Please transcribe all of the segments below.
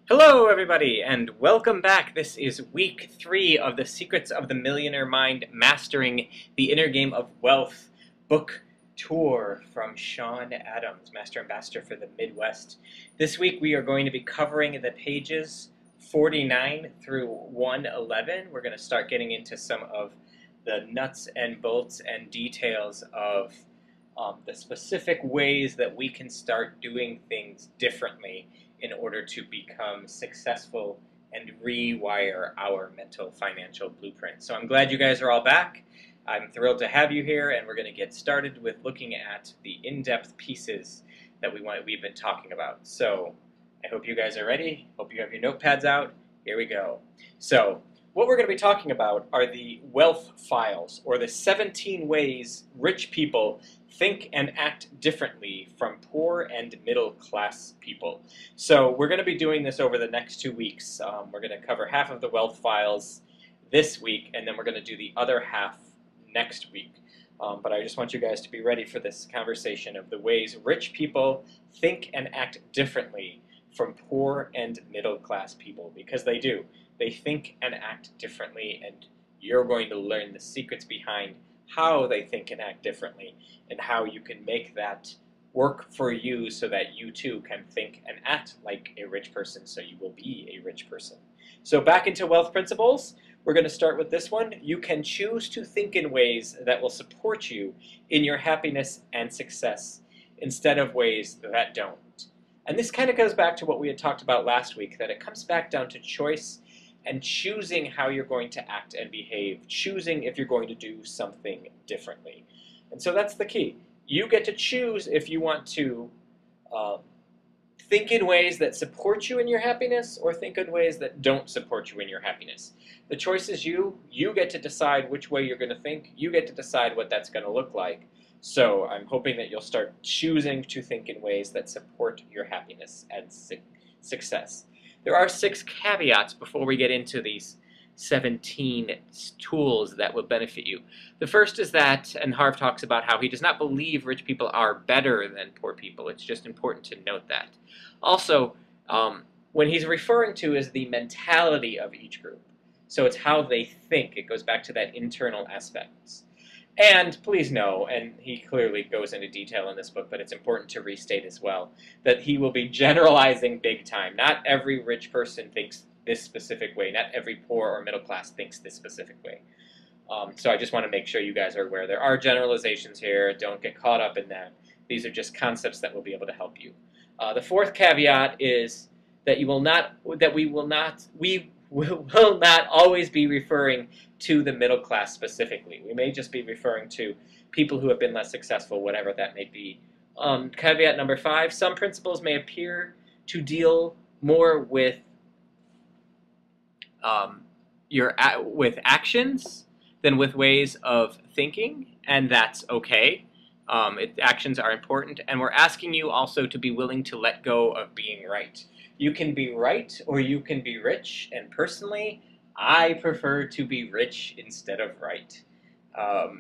Hello, everybody, and welcome back. This is week 3 of the Secrets of the Millionaire Mind Mastering the Inner Game of Wealth book tour from Sean Adams, Master Ambassador for the Midwest. This week we are going to be covering the pages 49 through 111. We're going to start getting into some of the nuts and bolts and details of the specific ways that we can start doing things differently in order to become successful and rewire our mental financial blueprint. So I'm glad you guys are all back. I'm thrilled to have you here, and we're going to get started with looking at the in-depth pieces that we've been talking about. So I hope you guys are ready. Hope you have your notepads out. Here we go. So what we're going to be talking about are the wealth files, or the 17 ways rich people think and act differently from poor and middle class people. So we're going to be doing this over the next 2 weeks. We're going to cover half of the wealth files this week, and then we're going to do the other half next week. But I just want you guys to be ready for this conversation of the ways rich people think and act differently from poor and middle class people, because they do. They think and act differently, and you're going to learn the secrets behind how they think and act differently, and how you can make that work for you so that you too can think and act like a rich person, so you will be a rich person. So back into wealth principles, we're going to start with this one. You can choose to think in ways that will support you in your happiness and success instead of ways that don't. And this kind of goes back to what we had talked about last week, that it comes back down to choice and choosing how you're going to act and behave, choosing if you're going to do something differently. And so that's the key. You get to choose if you want to think in ways that support you in your happiness, or think in ways that don't support you in your happiness. The choice is you. You get to decide which way you're going to think. You get to decide what that's going to look like. So I'm hoping that you'll start choosing to think in ways that support your happiness and success. There are 6 caveats before we get into these 17 tools that will benefit you. The first is that, and Harv talks about how he does not believe rich people are better than poor people. It's just important to note that. Also, when he's referring to is the mentality of each group. So it's how they think. It goes back to that internal aspects. And please know, and he clearly goes into detail in this book, but it's important to restate as well, that he will be generalizing big time. Not every rich person thinks this specific way. Not every poor or middle class thinks this specific way. So I just want to make sure you guys are aware. There are generalizations here. Don't get caught up in them. These are just concepts that will be able to help you. The fourth caveat is that we will not always be referring to the middle class specifically. We may just be referring to people who have been less successful, whatever that may be. Caveat number 5, some principles may appear to deal more with with actions than with ways of thinking, and that's okay. Actions are important, and we're asking you also to be willing to let go of being right. You can be right or you can be rich, and personally, I prefer to be rich instead of right.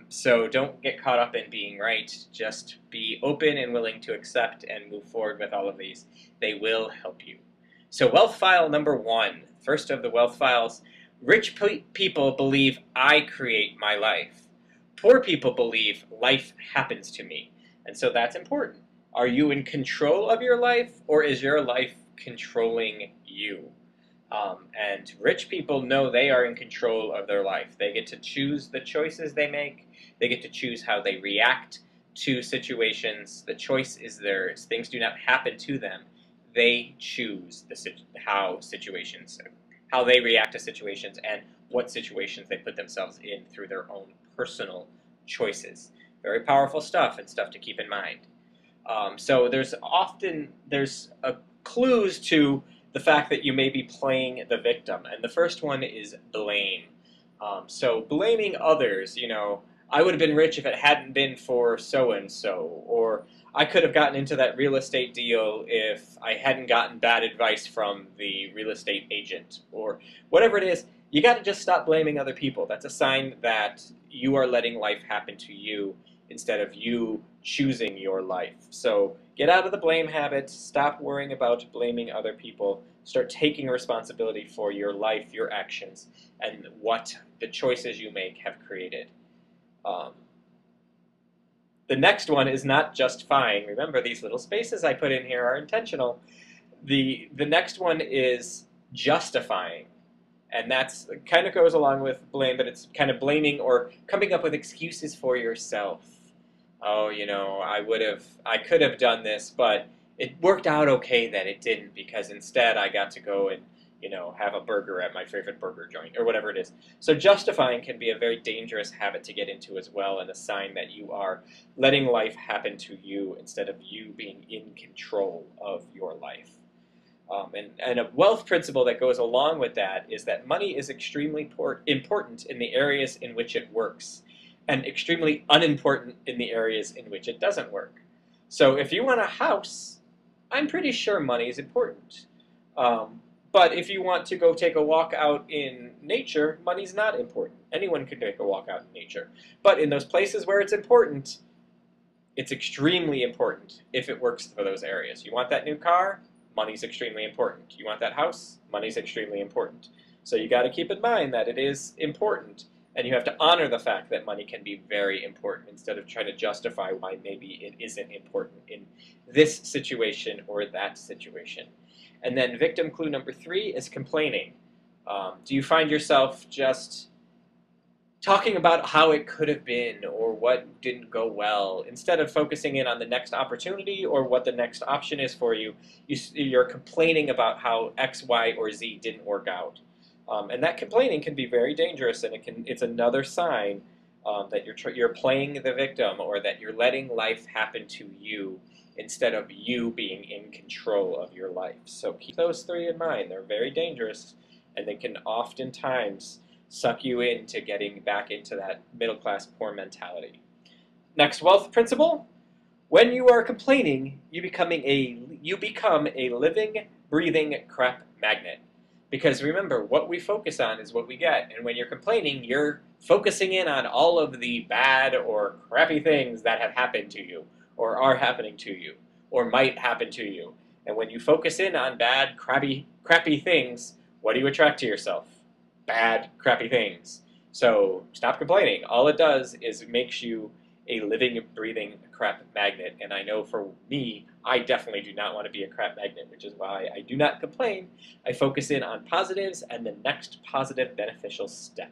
So don't get caught up in being right. Just be open and willing to accept and move forward with all of these. They will help you. So wealth file number 1, first of the wealth files. Rich people believe I create my life. Poor people believe life happens to me. And so that's important. Are you in control of your life, or is your life controlling you? And rich people know they are in control of their life. They get to choose the choices they make. They get to choose how they react to situations. The choice is theirs. Things do not happen to them. They choose how they react to situations and what situations they put themselves in through their own personal choices. Very powerful stuff, and stuff to keep in mind. So there's clues to the fact that you may be playing the victim, and the first one is blame. So blaming others, I would have been rich if it hadn't been for so-and-so, or I could have gotten into that real estate deal if I hadn't gotten bad advice from the real estate agent, or whatever it is. You got to just stop blaming other people. That's a sign that you are letting life happen to you instead of you choosing your life. So get out of the blame habit, stop worrying about blaming other people, start taking responsibility for your life, your actions, and what the choices you make have created. Um, the next one is not justifying. Remember, these little spaces I put in here are intentional. The next one is justifying. And that's kind of goes along with blame, but it's kind of blaming or coming up with excuses for yourself. Oh, I could have done this, but it worked out okay that it didn't because instead I got to go and, have a burger at my favorite burger joint or whatever it is. So justifying can be a very dangerous habit to get into as well, and a sign that you are letting life happen to you instead of you being in control of your life. And a wealth principle that goes along with that is that money is extremely important in the areas in which it works, and extremely unimportant in the areas in which it doesn't work. So if you want a house, I'm pretty sure money is important. But if you want to go take a walk out in nature, money's not important. Anyone can take a walk out in nature. But in those places where it's important, it's extremely important if it works for those areas. You want that new car? Money's extremely important. You want that house? Money's extremely important. So you got to keep in mind that it is important, and you have to honor the fact that money can be very important instead of trying to justify why maybe it isn't important in this situation or that situation. And then victim clue number 3 is complaining. Do you find yourself just talking about how it could have been or what didn't go well, instead of focusing in on the next opportunity or what the next option is for you, you're complaining about how X, Y, or Z didn't work out. And that complaining can be very dangerous, and it's another sign that you're playing the victim, or that you're letting life happen to you instead of you being in control of your life. So keep those 3 in mind. They're very dangerous, and they can oftentimes suck you into getting back into that middle-class poor mentality. Next wealth principle: when you are complaining, you become a living, breathing crap magnet. Because remember, what we focus on is what we get. And when you're complaining, you're focusing in on all of the bad or crappy things that have happened to you, or are happening to you, or might happen to you. And when you focus in on bad, crappy things, what do you attract to yourself? Bad, crappy things. So stop complaining. All it does is it makes you a living, breathing crap magnet. And I know for me, I definitely do not want to be a crap magnet, which is why I do not complain. I focus in on positives and the next positive beneficial step.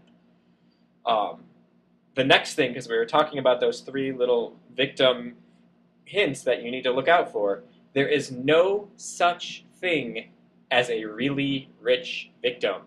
The next thing, because we were talking about those 3 little victim hints that you need to look out for, there is no such thing as a really rich victim.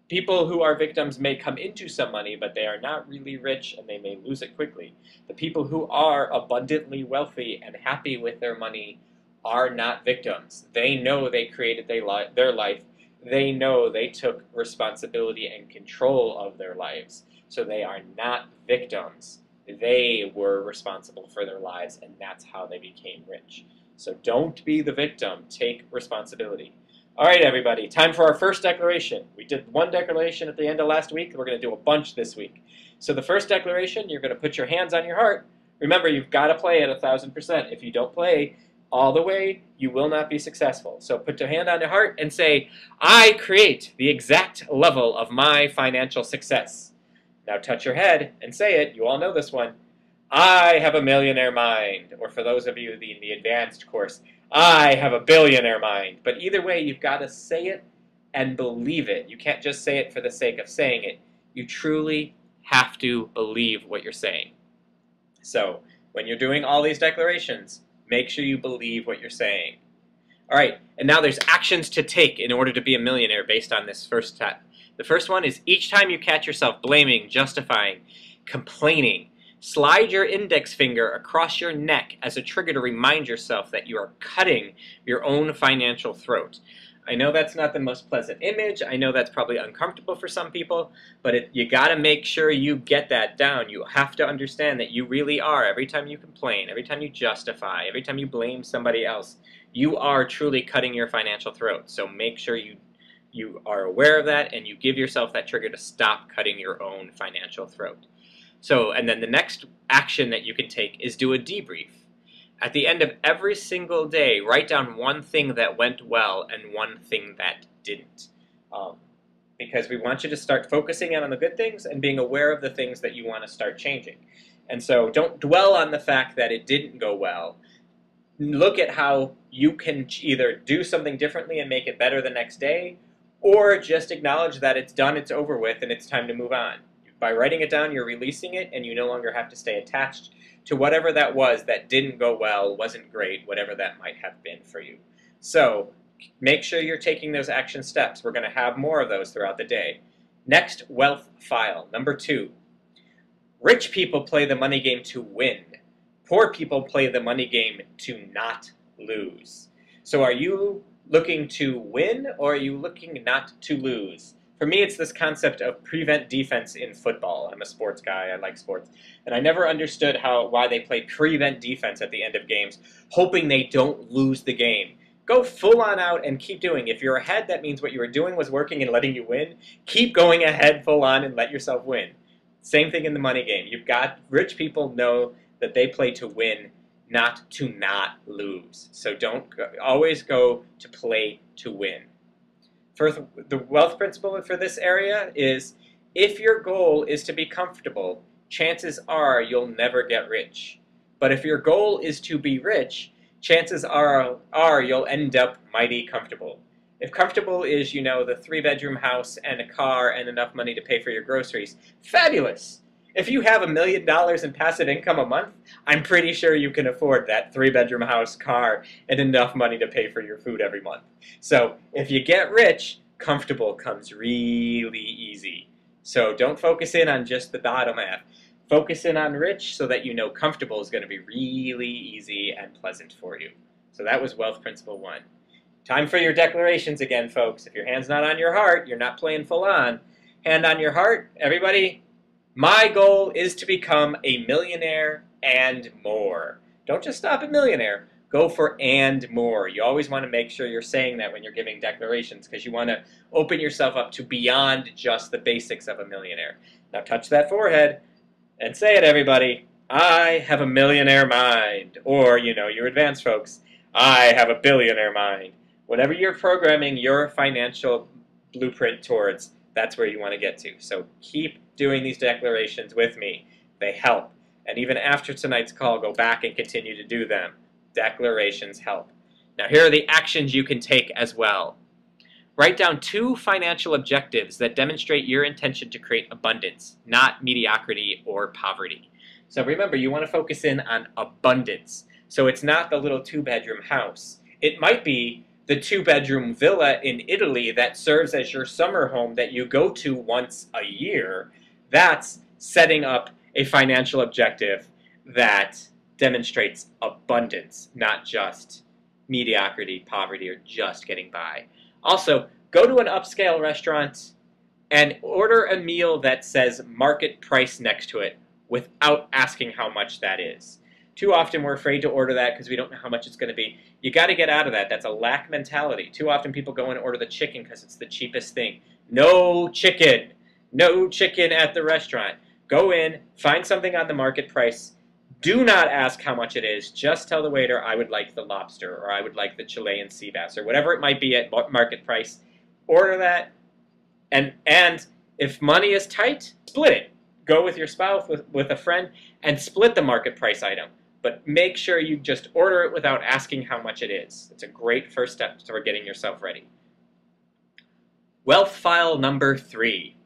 People who are victims may come into some money, but they are not really rich, and they may lose it quickly. The people who are abundantly wealthy and happy with their money are not victims. They know they created their life. They know they took responsibility and control of their lives. So they are not victims. They were responsible for their lives, and that's how they became rich. So don't be the victim. Take responsibility. All right, everybody, time for our first declaration. We did 1 declaration at the end of last week. We're going to do a bunch this week. So the first declaration, you're going to put your hands on your heart. Remember, you've got to play at 1,000%. If you don't play all the way, you will not be successful. So put your hand on your heart and say, I create the exact level of my financial success. Now touch your head and say it. You all know this one. I have a millionaire mind. Or for those of you in the advanced course, I have a billionaire mind. But either way, you've got to say it and believe it. You can't just say it for the sake of saying it. You truly have to believe what you're saying. So when you're doing all these declarations, make sure you believe what you're saying. All right, and now there's actions to take in order to be a millionaire based on this first step. The first one is each time you catch yourself blaming, justifying, complaining, slide your index finger across your neck as a trigger to remind yourself that you are cutting your own financial throat. I know that's not the most pleasant image. I know that's probably uncomfortable for some people, but you got to make sure you get that down. You have to understand that you really are, every time you complain, every time you justify, every time you blame somebody else, you are truly cutting your financial throat. So make sure you are aware of that and you give yourself that trigger to stop cutting your own financial throat. So, and then the next action that you can take is do a debrief. At the end of every single day, write down one thing that went well and one thing that didn't. Because we want you to start focusing on the good things and being aware of the things that you want to start changing. And so don't dwell on the fact that it didn't go well. Look at how you can either do something differently and make it better the next day, or just acknowledge that it's done, it's over with, and it's time to move on. By writing it down, you're releasing it, and you no longer have to stay attached to whatever that was that didn't go well, wasn't great, whatever that might have been for you. So make sure you're taking those action steps. We're going to have more of those throughout the day. Next, wealth file. Number 2. Rich people play the money game to win. Poor people play the money game to not lose. So are you looking to win, or are you looking not to lose? For me, it's this concept of prevent defense in football. I'm a sports guy. I like sports. And I never understood why they play prevent defense at the end of games, hoping they don't lose the game. Go full on out and keep doing. If you're ahead, that means what you were doing was working and letting you win. Keep going ahead full on and let yourself win. Same thing in the money game. Rich people know that they play to win, not to not lose. So always go to play to win. First, the wealth principle for this area is, if your goal is to be comfortable, chances are you'll never get rich. But if your goal is to be rich, chances are you'll end up mighty comfortable. If comfortable is, the 3-bedroom house and a car and enough money to pay for your groceries, fabulous! If you have $1 million in passive income a month, I'm pretty sure you can afford that 3-bedroom house, car, and enough money to pay for your food every month. So if you get rich, comfortable comes really easy. So don't focus in on just the bottom half. Focus in on rich so that you know comfortable is going to be really easy and pleasant for you. So that was wealth principle 1. Time for your declarations again, folks. If your hand's not on your heart, you're not playing full on. Hand on your heart, everybody. My goal is to become a millionaire and more. Don't just stop at millionaire. Go for and more. You always want to make sure you're saying that when you're giving declarations, because you want to open yourself up to beyond just the basics of a millionaire. Now touch that forehead and say it, everybody. I have a millionaire mind. Or, your advanced folks, I have a billionaire mind. Whatever you're programming your financial blueprint towards, that's where you want to get to. So keep doing these declarations with me. They help. And even after tonight's call, go back and continue to do them. Declarations help. Now here are the actions you can take as well. Write down 2 financial objectives that demonstrate your intention to create abundance, not mediocrity or poverty. So remember, you want to focus in on abundance. So it's not the little 2-bedroom house. It might be the 2-bedroom villa in Italy that serves as your summer home that you go to once a year. That's setting up a financial objective that demonstrates abundance, not just mediocrity, poverty, or just getting by. Also, go to an upscale restaurant and order a meal that says market price next to it without asking how much that is. Too often we're afraid to order that because we don't know how much it's going to be. You got to get out of that. That's a lack mentality. Too often people go and order the chicken because it's the cheapest thing. No chicken. No chicken at the restaurant. Go in, find something on the market price. Do not ask how much it is. Just tell the waiter, I would like the lobster, or I would like the Chilean sea bass, or whatever it might be at market price. Order that, and if money is tight, split it. Go with your spouse, with a friend, and split the market price item. But make sure you just order it without asking how much it is. It's a great first step toward getting yourself ready. Wealth file number 3.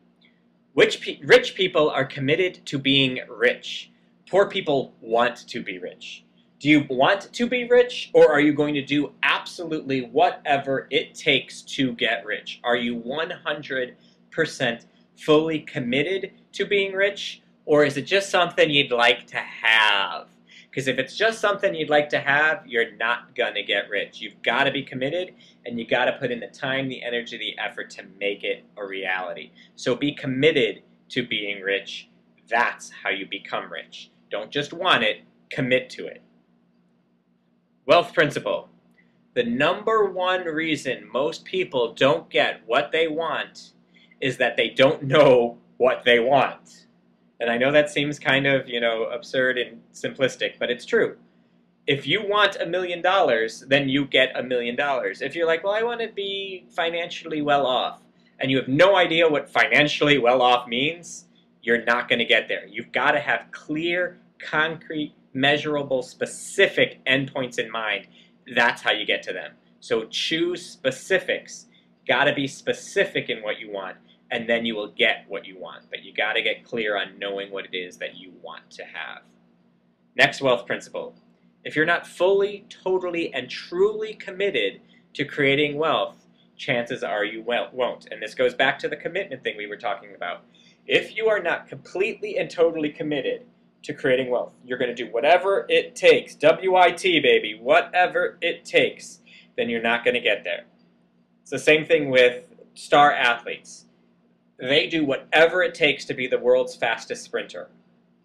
Rich people are committed to being rich. Poor people want to be rich. Do you want to be rich, or are you going to do absolutely whatever it takes to get rich? Are you 100% fully committed to being rich, or is it just something you'd like to have? Because if it's just something you'd like to have, you're not going to get rich. You've got to be committed, and you got to put in the time, the energy, the effort to make it a reality. So be committed to being rich. That's how you become rich. Don't just want it, commit to it. Wealth principle. The number one reason most people don't get what they want is that they don't know what they want. And I know that seems kind of, absurd and simplistic, but it's true. If you want $1,000,000, then you get $1,000,000. If you're like, well, I want to be financially well off, and you have no idea what financially well off means, you're not going to get there. You've got to have clear, concrete, measurable, specific endpoints in mind. That's how you get to them. So choose specifics. Got to be specific in what you want, and then you will get what you want. But you got to get clear on knowing what it is that you want to have. Next wealth principle. If you're not fully, totally, and truly committed to creating wealth, chances are you won't. And this goes back to the commitment thing we were talking about. If you are not completely and totally committed to creating wealth, you're going to do whatever it takes, W-I-T, baby, whatever it takes, then you're not going to get there. It's the same thing with star athletes. They do whatever it takes to be the world's fastest sprinter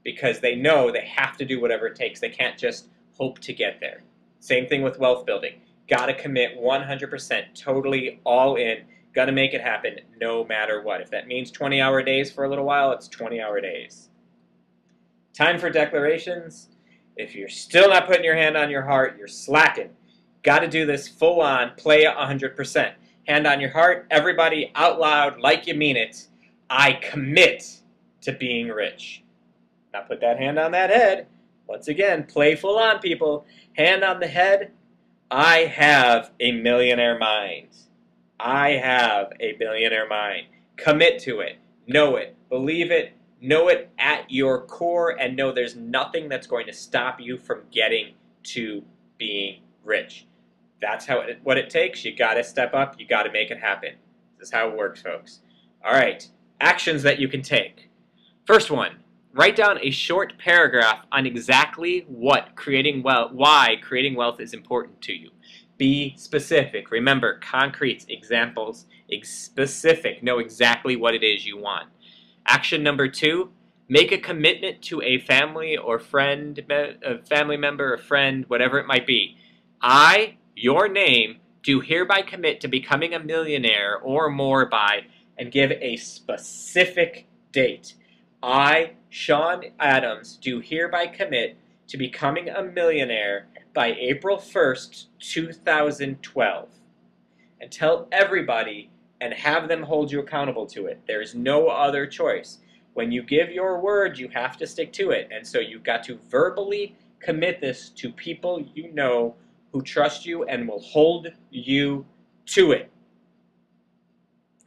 because they know they have to do whatever it takes. They can't just hope to get there. Same thing with wealth building. Got to commit 100%, totally all in. Got to make it happen no matter what. If that means 20-hour days for a little while, it's 20-hour days. Time for declarations. If you're still not putting your hand on your heart, you're slacking. Got to do this full on, play 100%. Hand on your heart, everybody out loud, like you mean it. I commit to being rich. Now put that hand on that head. Once again, play full on, people. Hand on the head. I have a millionaire mind. I have a billionaire mind. Commit to it. Know it. Believe it. Know it at your core and know there's nothing that's going to stop you from getting to being rich. That's what it takes. You got to step up. You got to make it happen. This is how it works, folks. All right. Actions that you can take. First one. Write down a short paragraph on exactly why creating wealth is important to you. Be specific. Remember, concrete examples, specific. Know exactly what it is you want. Action number 2, make a commitment to a family or friend, a family member, a friend, whatever it might be. I, your name, do hereby commit to becoming a millionaire or more by, and give a specific date. I, Sean Adams, do hereby commit to becoming a millionaire by April 1st, 2012. And tell everybody and have them hold you accountable to it. There's no other choice. When you give your word, you have to stick to it. And so you've got to verbally commit this to people you know who trust you and will hold you to it.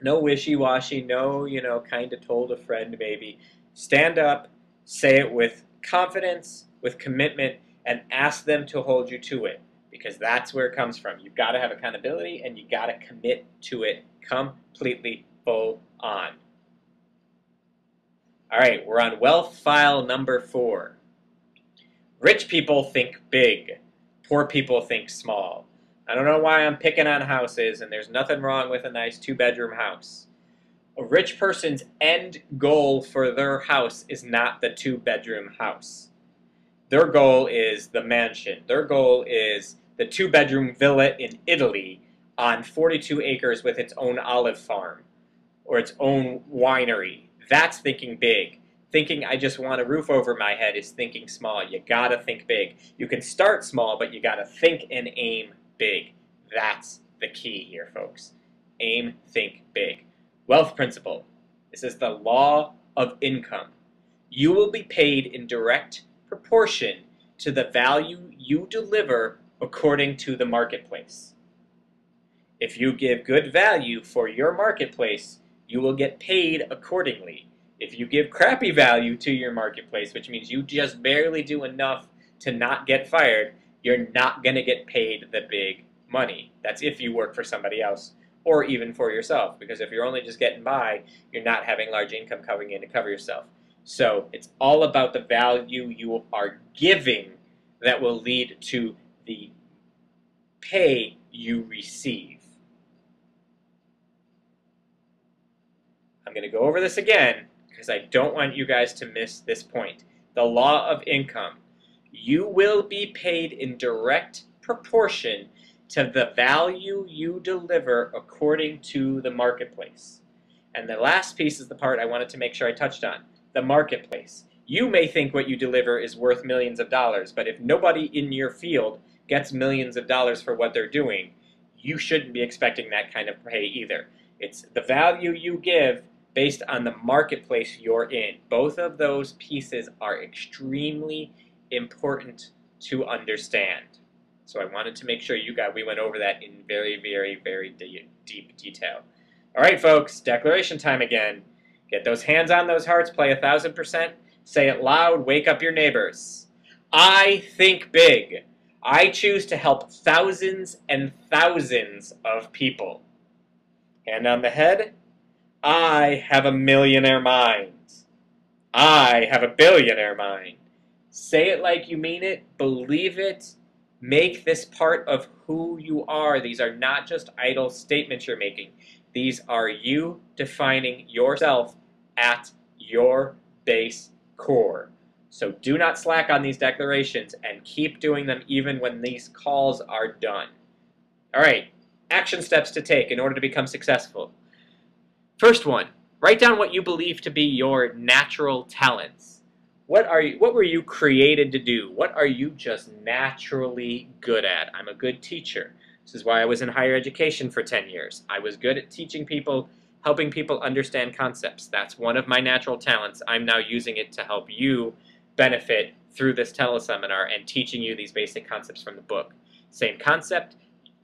No wishy-washy, no, kind of told a friend maybe. Stand up, say it with confidence, with commitment, and ask them to hold you to it. Because that's where it comes from. You've got to have accountability, and you've got to commit to it completely full on. All right, we're on wealth file number 4. Rich people think big. Poor people think small. I don't know why I'm picking on houses, and there's nothing wrong with a nice 2-bedroom house. A rich person's end goal for their house is not the 2-bedroom house. Their goal is the mansion. Their goal is the 2-bedroom villa in Italy on 42 acres with its own olive farm or its own winery. That's thinking big. Thinking I just want a roof over my head is thinking small. You gotta think big. You can start small, but you gotta think and aim big. That's the key here, folks. Aim, think big. Wealth principle. This is the law of income. You will be paid in direct proportion to the value you deliver according to the marketplace. If you give good value for your marketplace, you will get paid accordingly. If you give crappy value to your marketplace, which means you just barely do enough to not get fired, you're not going to get paid the big money. That's if you work for somebody else or even for yourself, because if you're only just getting by, you're not having large income coming in to cover yourself. So it's all about the value you are giving that will lead to the pay you receive. I'm going to go over this again because I don't want you guys to miss this point. The law of income. You will be paid in direct proportion to the value you deliver according to the marketplace. And the last piece is the part I wanted to make sure I touched on. the marketplace. You may think what you deliver is worth millions of dollars, but if nobody in your field gets millions of dollars for what they're doing, you shouldn't be expecting that kind of pay either. It's the value you give based on the marketplace you're in. Both of those pieces are extremely important to understand. So I wanted to make sure we went over that in very, very, very deep detail. All right, folks, declaration time again. Get those hands on those hearts, play 1,000%, say it loud, wake up your neighbors. I think big. I choose to help thousands and thousands of people. Hand on the head. I have a millionaire mind. I have a billionaire mind. Say it like you mean it. Believe it. Make this part of who you are. These are not just idle statements you're making. These are you defining yourself at your base core. So do not slack on these declarations and keep doing them even when these calls are done. All right, action steps to take in order to become successful. First one, write down what you believe to be your natural talents. What were you created to do? What are you just naturally good at? I'm a good teacher. This is why I was in higher education for 10 years. I was good at teaching people, helping people understand concepts. That's one of my natural talents. I'm now using it to help you benefit through this teleseminar and teaching you these basic concepts from the book. Same concept,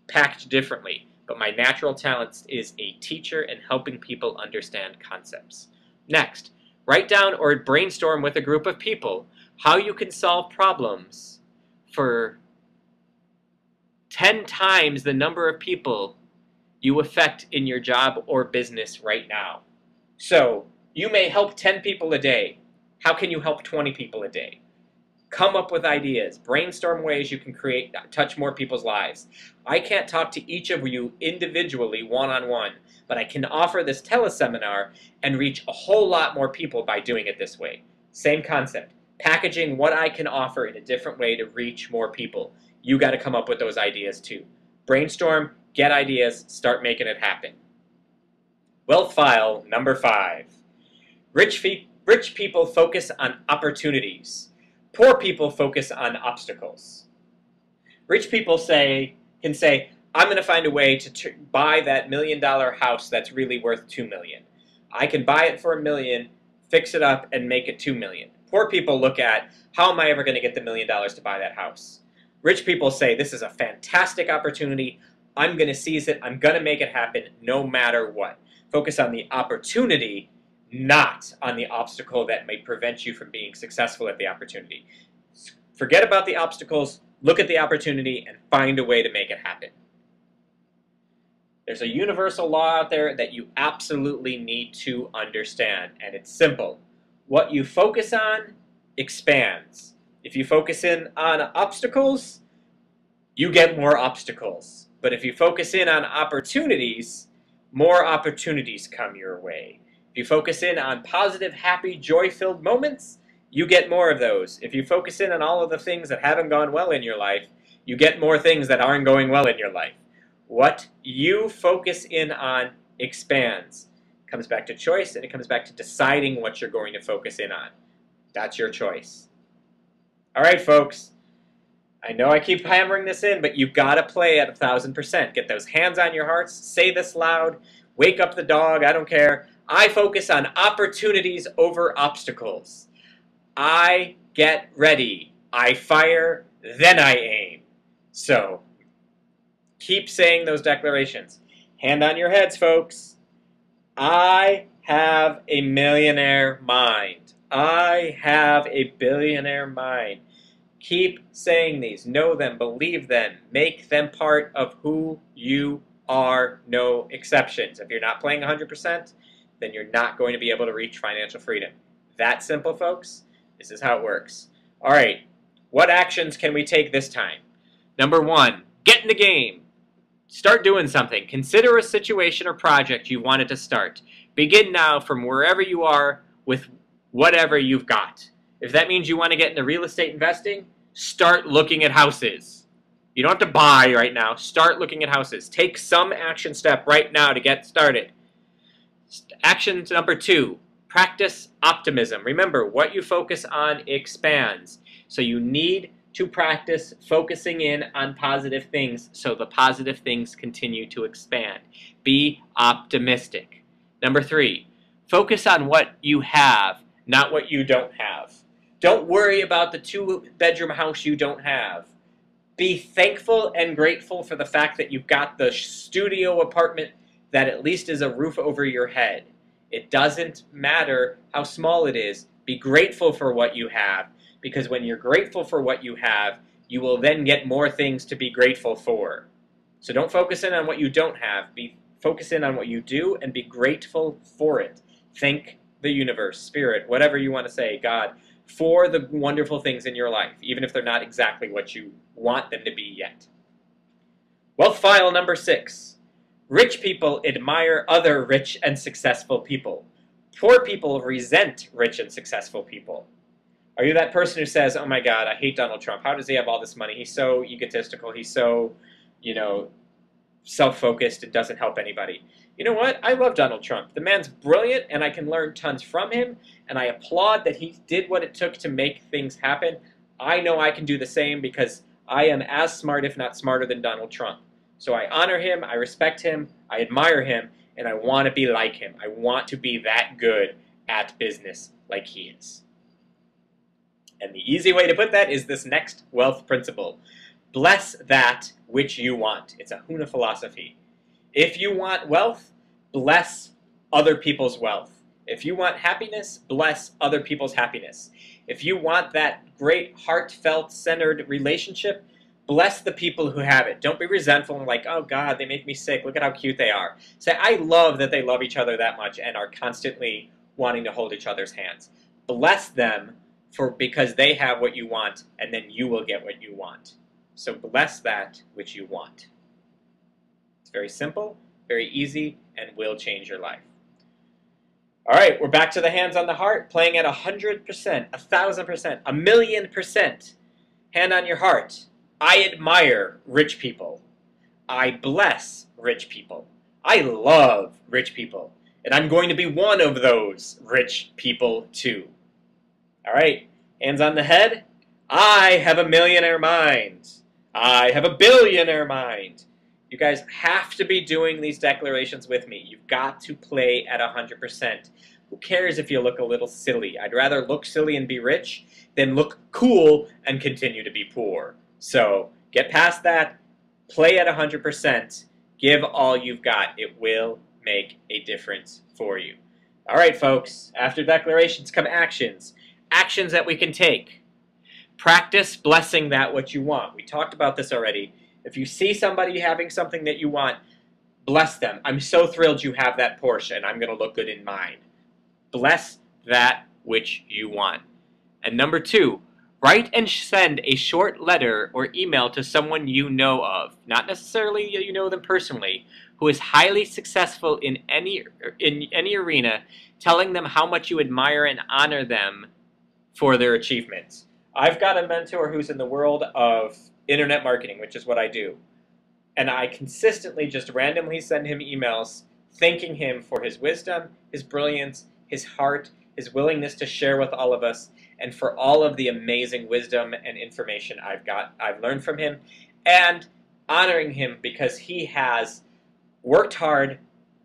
packed differently, but my natural talent is a teacher and helping people understand concepts. Next, write down or brainstorm with a group of people how you can solve problems for 10 times the number of people you affect in your job or business right now. So, you may help 10 people a day. How can you help 20 people a day? Come up with ideas. Brainstorm ways you can touch more people's lives. I can't talk to each of you individually, one-on-one, but I can offer this teleseminar and reach a whole lot more people by doing it this way. Same concept. Packaging what I can offer in a different way to reach more people. You got to come up with those ideas too. Brainstorm, get ideas, start making it happen. Wealth file number 5. Rich people focus on opportunities. Poor people focus on obstacles. Rich people can say, I'm going to find a way to buy that $1 million house that's really worth $2 million. I can buy it for $1 million, fix it up, and make it $2 million. Poor people look at, how am I ever going to get the $1 million to buy that house? Rich people say, this is a fantastic opportunity. I'm going to seize it. I'm going to make it happen no matter what. Focus on the opportunity, not on the obstacle that may prevent you from being successful at the opportunity. Forget about the obstacles, look at the opportunity, and find a way to make it happen. There's a universal law out there that you absolutely need to understand, and it's simple. What you focus on expands. If you focus in on obstacles, you get more obstacles. But if you focus in on opportunities, more opportunities come your way. If you focus in on positive, happy, joy-filled moments, you get more of those. If you focus in on all of the things that haven't gone well in your life, you get more things that aren't going well in your life. What you focus in on expands. It comes back to choice, and it comes back to deciding what you're going to focus in on. That's your choice. All right, folks. I know I keep hammering this in, but you've got to play at 1,000%. Get those hands on your hearts. Say this loud. Wake up the dog. I don't care. I focus on opportunities over obstacles. I get ready. I fire, then I aim. So, keep saying those declarations. Hand on your heads, folks. I have a millionaire mind. I have a billionaire mind. Keep saying these. Know them. Believe them. Make them part of who you are. No exceptions. If you're not playing 100%, then you're not going to be able to reach financial freedom. That simple, folks. This is how it works. All right. What actions can we take this time? Number 1, get in the game. Start doing something. Consider a situation or project you wanted to start. Begin now from wherever you are with whatever you've got. If that means you want to get into real estate investing, start looking at houses. You don't have to buy right now. Start looking at houses. Take some action step right now to get started. Action number 2, Practice optimism. Remember, what you focus on expands. So you need to practice focusing in on positive things so the positive things continue to expand. Be optimistic. Number 3, focus on what you have, not what you don't have. Don't worry about the 2-bedroom house you don't have. Be thankful and grateful for the fact that you've got the studio apartment that at least is a roof over your head. It doesn't matter how small it is. Be grateful for what you have, because when you're grateful for what you have, you will then get more things to be grateful for. So don't focus in on what you don't have. Focus in on what you do and be grateful for it. Thank the universe, spirit, whatever you want to say, God, for the wonderful things in your life, even if they're not exactly what you want them to be yet. Wealth file number 6. Rich people admire other rich and successful people. Poor people resent rich and successful people. Are you that person who says, oh my God, I hate Donald Trump. How does he have all this money? He's so egotistical. He's so, self-focused and doesn't help anybody. You know what? I love Donald Trump. The man's brilliant, and I can learn tons from him, and I applaud that he did what it took to make things happen. I know I can do the same because I am as smart, if not smarter, than Donald Trump. So I honor him, I respect him, I admire him, and I want to be like him. I want to be that good at business like he is. And the easy way to put that is this next wealth principle. Bless that which you want. It's a Huna philosophy. If you want wealth, bless other people's wealth. If you want happiness, bless other people's happiness. If you want that great, heartfelt, centered relationship, bless the people who have it. Don't be resentful and like, oh God, they make me sick. Look at how cute they are. Say, I love that they love each other that much and are constantly wanting to hold each other's hands. Bless them because they have what you want, and then you will get what you want. So bless that which you want. It's very simple, very easy, and will change your life. All right, we're back to the hands on the heart, playing at 100%, 1,000%, 1,000,000%. Hand on your heart. I admire rich people. I bless rich people. I love rich people. And I'm going to be one of those rich people too. All right, hands on the head. I have a millionaire mind. I have a billionaire mind. You guys have to be doing these declarations with me. You've got to play at 100%. Who cares if you look a little silly? I'd rather look silly and be rich than look cool and continue to be poor. So get past that. Play at 100%. Give all you've got. It will make a difference for you. All right, folks. After declarations come actions. Actions that we can take. Practice blessing that what you want. We talked about this already. If you see somebody having something that you want, bless them. I'm so thrilled you have that Porsche, and I'm going to look good in mine. Bless that which you want. And number 2, write and send a short letter or email to someone you know of, not necessarily you know them personally, who is highly successful in any arena, telling them how much you admire and honor them for their achievements. I've got a mentor who's in the world of internet marketing, which is what I do. And I consistently just randomly send him emails thanking him for his wisdom, his brilliance, his heart, his willingness to share with all of us, and for all of the amazing wisdom and information I've learned from him, and honoring him because he has worked hard,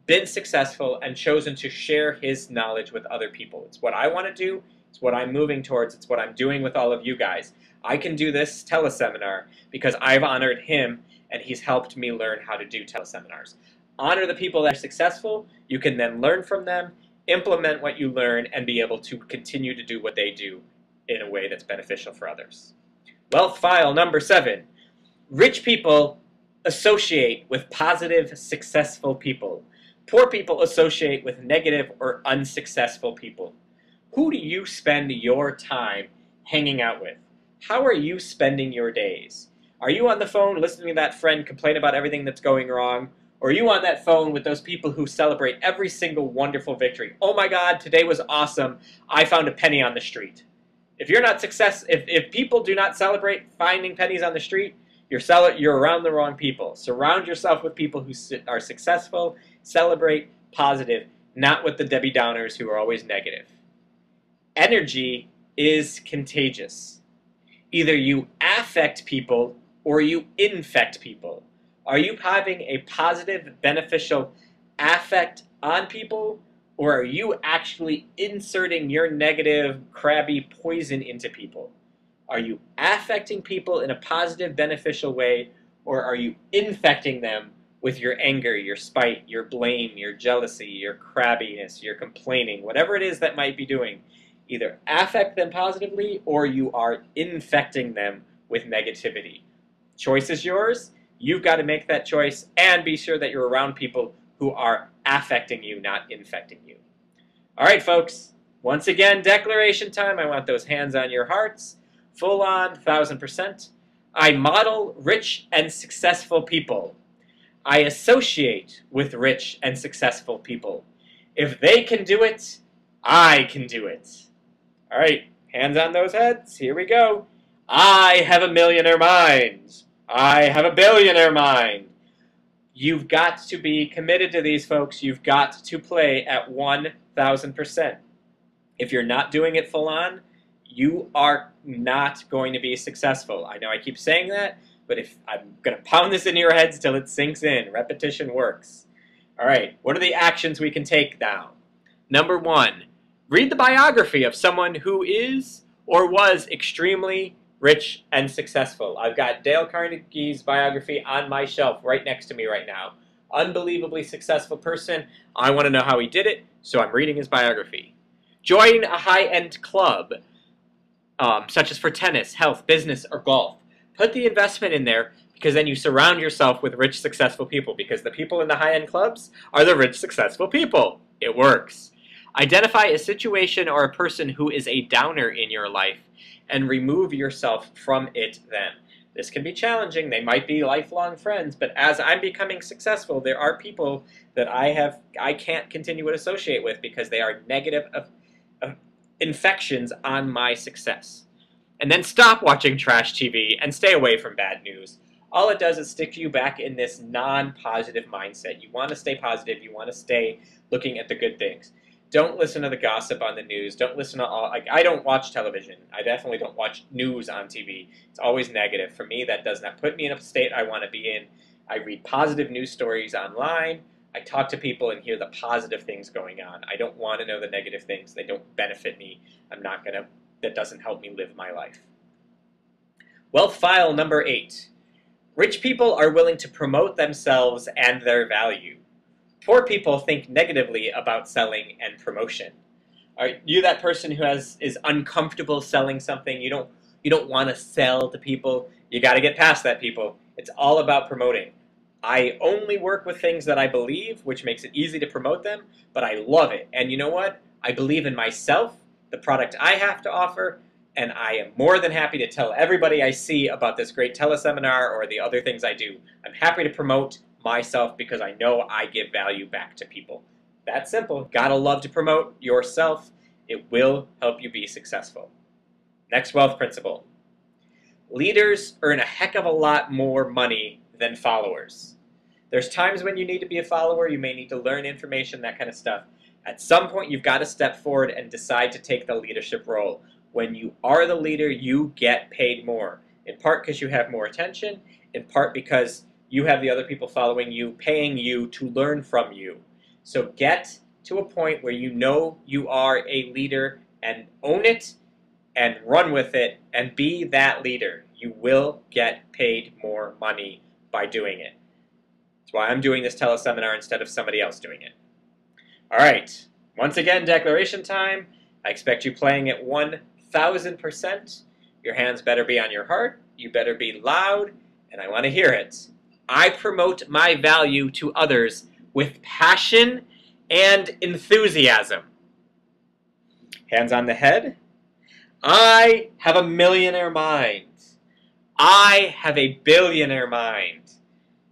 been successful, and chosen to share his knowledge with other people. It's what I want to do. It's what I'm moving towards. It's what I'm doing with all of you guys. I can do this teleseminar because I've honored him and he's helped me learn how to do teleseminars. Honor the people that are successful. You can then learn from them, implement what you learn, and be able to continue to do what they do in a way that's beneficial for others. Wealth file number 7. Rich people associate with positive, successful people. Poor people associate with negative or unsuccessful people. Who do you spend your time hanging out with? How are you spending your days? Are you on the phone listening to that friend complain about everything that's going wrong? Or are you on that phone with those people who celebrate every single wonderful victory? Oh my God, today was awesome. I found a penny on the street. If people do not celebrate finding pennies on the street, you're around the wrong people. Surround yourself with people who are successful, celebrate, positive, not with the Debbie Downers who are always negative. Energy is contagious. Either you affect people or you infect people. Are you having a positive, beneficial affect on people, or are you actually inserting your negative, crabby poison into people? Are you affecting people in a positive, beneficial way, or are you infecting them with your anger, your spite, your blame, your jealousy, your crabbiness, your complaining, whatever it is that might be doing? Either affect them positively or you are infecting them with negativity. Choice is yours. You've got to make that choice and be sure that you're around people who are affecting you, not infecting you. All right, folks. Once again, declaration time. I want those hands on your hearts. Full on, 1000%. I model rich and successful people. I associate with rich and successful people. If they can do it, I can do it. All right, hands on those heads. Here we go. I have a millionaire mind. I have a billionaire mind. You've got to be committed to these, folks. You've got to play at 1000%. If you're not doing it full on, you are not going to be successful. I know I keep saying that, but if I'm going to pound this into your heads till it sinks in. Repetition works. All right, what are the actions we can take now? Number 1, read the biography of someone who is or was extremely rich and successful. I've got Dale Carnegie's biography on my shelf right next to me right now. Unbelievably successful person. I want to know how he did it, so I'm reading his biography. Join a high-end club, such as for tennis, health, business, or golf. Put the investment in there because then you surround yourself with rich, successful people because the people in the high-end clubs are the rich, successful people. It works. Identify a situation or a person who is a downer in your life and remove yourself from it then. This can be challenging. They might be lifelong friends, but as I'm becoming successful, there are people that I can't continue to associate with because they are negative infections on my success. And then stop watching trash TV and stay away from bad news. All it does is stick you back in this non-positive mindset. You want to stay positive. You want to stay looking at the good things. Don't listen to the gossip on the news. Don't listen to all, like, I don't watch television. I definitely don't watch news on TV. It's always negative. For me, that does not put me in a state I want to be in. I read positive news stories online. I talk to people and hear the positive things going on. I don't want to know the negative things. They don't benefit me. That doesn't help me live my life. Wealth file number 8. Rich people are willing to promote themselves and their value. Poor people think negatively about selling and promotion. Are you that person who is uncomfortable selling something? You don't want to sell to people. You got to get past that, people. It's all about promoting. I only work with things that I believe, which makes it easy to promote them, but I love it. And you know what? I believe in myself, the product I have to offer, and I am more than happy to tell everybody I see about this great teleseminar or the other things I do. I'm happy to promote myself because I know I give value back to people. That's simple. Gotta love to promote yourself. It will help you be successful. Next wealth principle. Leaders earn a heck of a lot more money than followers. There's times when you need to be a follower, you may need to learn information, that kind of stuff. At some point, you've got to step forward and decide to take the leadership role. When you are the leader, you get paid more. In part because you have more attention, in part because you have the other people following you, paying you to learn from you. So get to a point where you know you are a leader and own it and run with it and be that leader. You will get paid more money by doing it. That's why I'm doing this teleseminar instead of somebody else doing it. All right, once again, declaration time. I expect you playing at 1000%. Your hands better be on your heart. You better be loud, and I want to hear it. I promote my value to others with passion and enthusiasm. Hands on the head. I have a millionaire mind. I have a billionaire mind.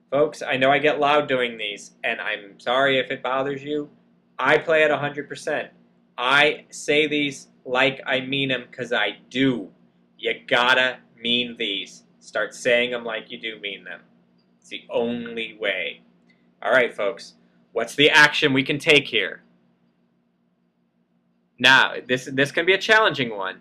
Folks, I know I get loud doing these, and I'm sorry if it bothers you. I play at 100%. I say these like I mean them because I do. You gotta mean these. Start saying them like you do mean them. It's the only way. All right, folks. What's the action we can take here? Now, this can be a challenging one.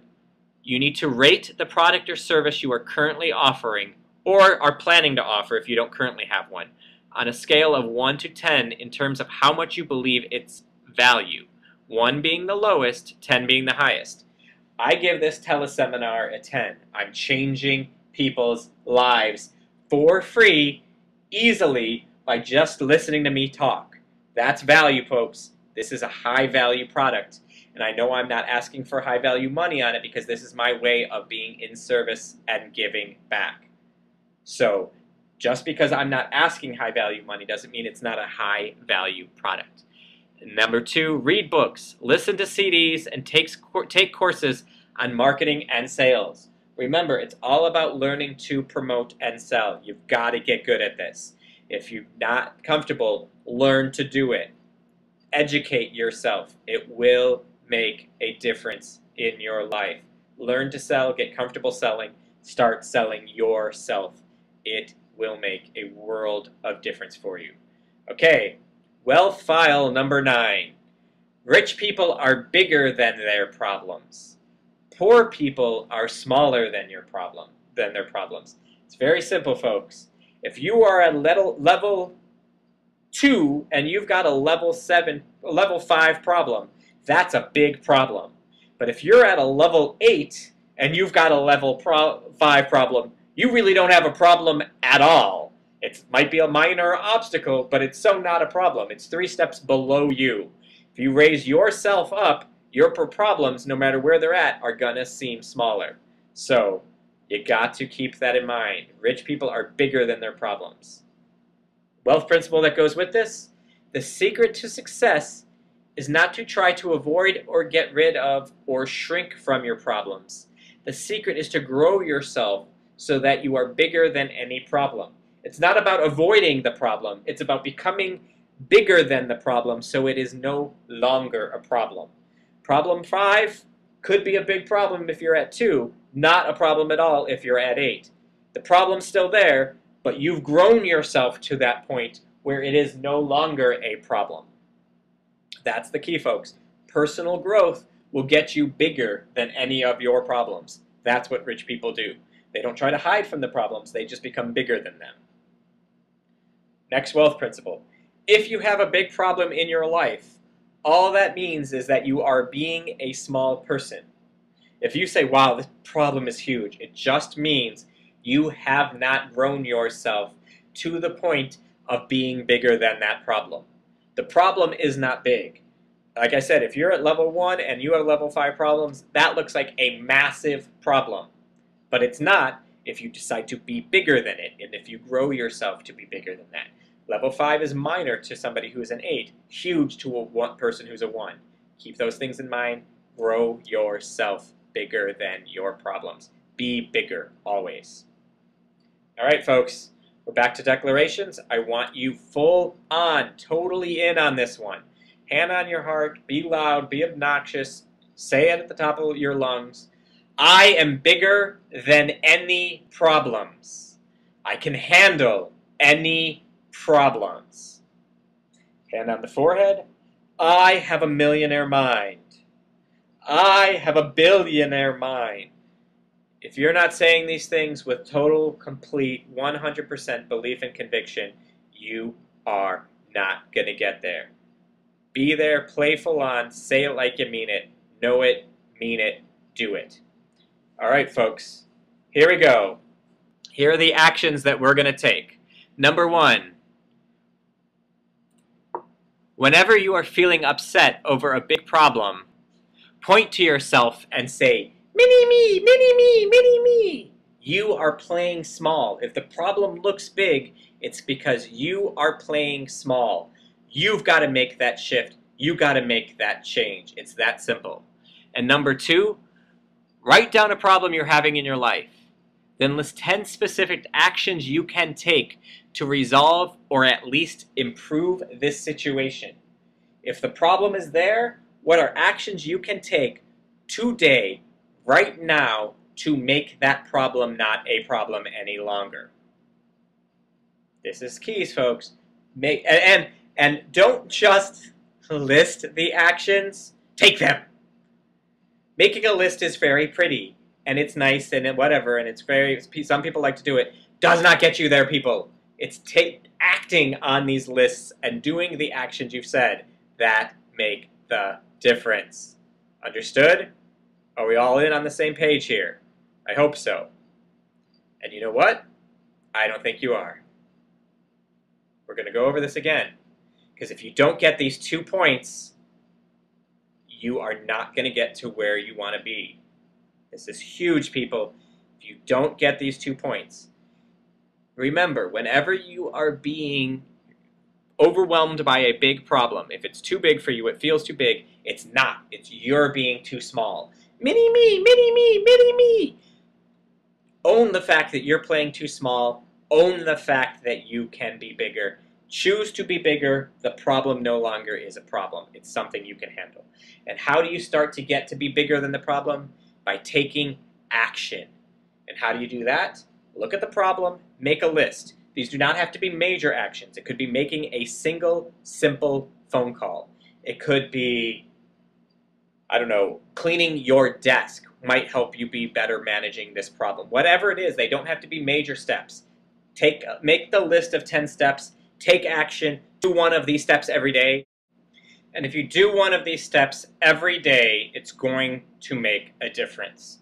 You need to rate the product or service you are currently offering or are planning to offer if you don't currently have one on a scale of 1 to 10 in terms of how much you believe its value. 1 being the lowest, 10 being the highest. I give this teleseminar a 10. I'm changing people's lives for free, easily, by just listening to me talk. That's value, folks. This is a high-value product. And I know I'm not asking for high-value money on it because this is my way of being in service and giving back. So just because I'm not asking high-value money doesn't mean it's not a high-value product. Number 2, read books, listen to CDs, and take courses on marketing and sales. Remember, it's all about learning to promote and sell. You've got to get good at this. If you're not comfortable, learn to do it. Educate yourself. It will make a difference in your life. Learn to sell, get comfortable selling, start selling yourself. It will make a world of difference for you. Okay, wealth file number 9. Rich people are bigger than their problems. Poor people are smaller than their problems. It's very simple, folks. If you are at level 2 and you've got a level 5 problem, that's a big problem. But if you're at a level 8 and you've got a level 5 problem, you really don't have a problem at all. It might be a minor obstacle, but it's so not a problem. It's 3 steps below you. If you raise yourself up, your problems, no matter where they're at, are gonna seem smaller. So you got to keep that in mind. Rich people are bigger than their problems. Wealth principle that goes with this: the secret to success is not to try to avoid or get rid of or shrink from your problems. The secret is to grow yourself so that you are bigger than any problem. It's not about avoiding the problem. It's about becoming bigger than the problem so it is no longer a problem. Problem 5 could be a big problem if you're at 2, not a problem at all if you're at 8. The problem's still there, but you've grown yourself to that point where it is no longer a problem. That's the key, folks. Personal growth will get you bigger than any of your problems. That's what rich people do. They don't try to hide from the problems, they just become bigger than them. Next wealth principle. If you have a big problem in your life, all that means is that you are being a small person. If you say, wow, this problem is huge, it just means you have not grown yourself to the point of being bigger than that problem. The problem is not big. Like I said, if you're at level 1 and you have level 5 problems, that looks like a massive problem. But it's not if you decide to be bigger than it, and if you grow yourself to be bigger than that. Level 5 is minor to somebody who's an 8, huge to a person who's a 1. Keep those things in mind. Grow yourself bigger than your problems. Be bigger, always. All right, folks, we're back to declarations. I want you full on, totally in on this one. Hand on your heart, be loud, be obnoxious, say it at the top of your lungs. I am bigger than any problems. I can handle any problems. Hand on the forehead. I have a millionaire mind. I have a billionaire mind. If you're not saying these things with total, complete, 100% belief and conviction, you are not going to get there. Be there, play full on, say it like you mean it, know it, mean it, do it. All right, folks, here we go. Here are the actions that we're going to take. Number 1, whenever you are feeling upset over a big problem, point to yourself and say, mini me, mini me, mini me. You are playing small. If the problem looks big, it's because you are playing small. You've got to make that shift. You've got to make that change. It's that simple. And number 2, write down a problem you're having in your life. Then list 10 specific actions you can take to resolve or at least improve this situation. If the problem is there, what are actions you can take today, right now, to make that problem not a problem any longer? This is keys, folks. And don't just list the actions, take them. Making a list is very pretty, and it's nice, and whatever, and it's very, some people like to do it. Does not get you there, people. It's acting on these lists and doing the actions you've said that make the difference. Understood? Are we all in on the same page here? I hope so. And you know what? I don't think you are. We're going to go over this again. Because if you don't get these 2 points, you are not going to get to where you want to be. This is huge, people. If you don't get these 2 points, remember, whenever you are being overwhelmed by a big problem, if it's too big for you, it feels too big, it's not. It's you're being too small. Mini me, mini me, mini me. Own the fact that you're playing too small. Own the fact that you can be bigger. Choose to be bigger. The problem no longer is a problem. It's something you can handle. And how do you start to get to be bigger than the problem? By taking action. And how do you do that? Look at the problem, make a list. These do not have to be major actions. It could be making a single, simple phone call. It could be, I don't know, cleaning your desk might help you be better managing this problem. Whatever it is, they don't have to be major steps. Make the list of 10 steps, take action, do one of these steps every day. And if you do one of these steps every day, it's going to make a difference.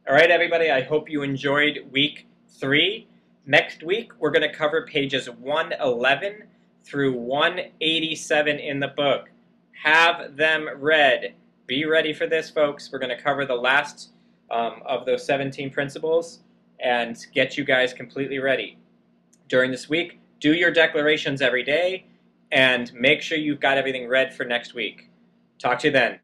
All right, everybody, I hope you enjoyed week 3. Next week, we're going to cover pages 111 through 187 in the book. Have them read. Be ready for this, folks. We're going to cover the last of those 17 principles and get you guys completely ready. During this week, do your declarations every day and make sure you've got everything read for next week. Talk to you then.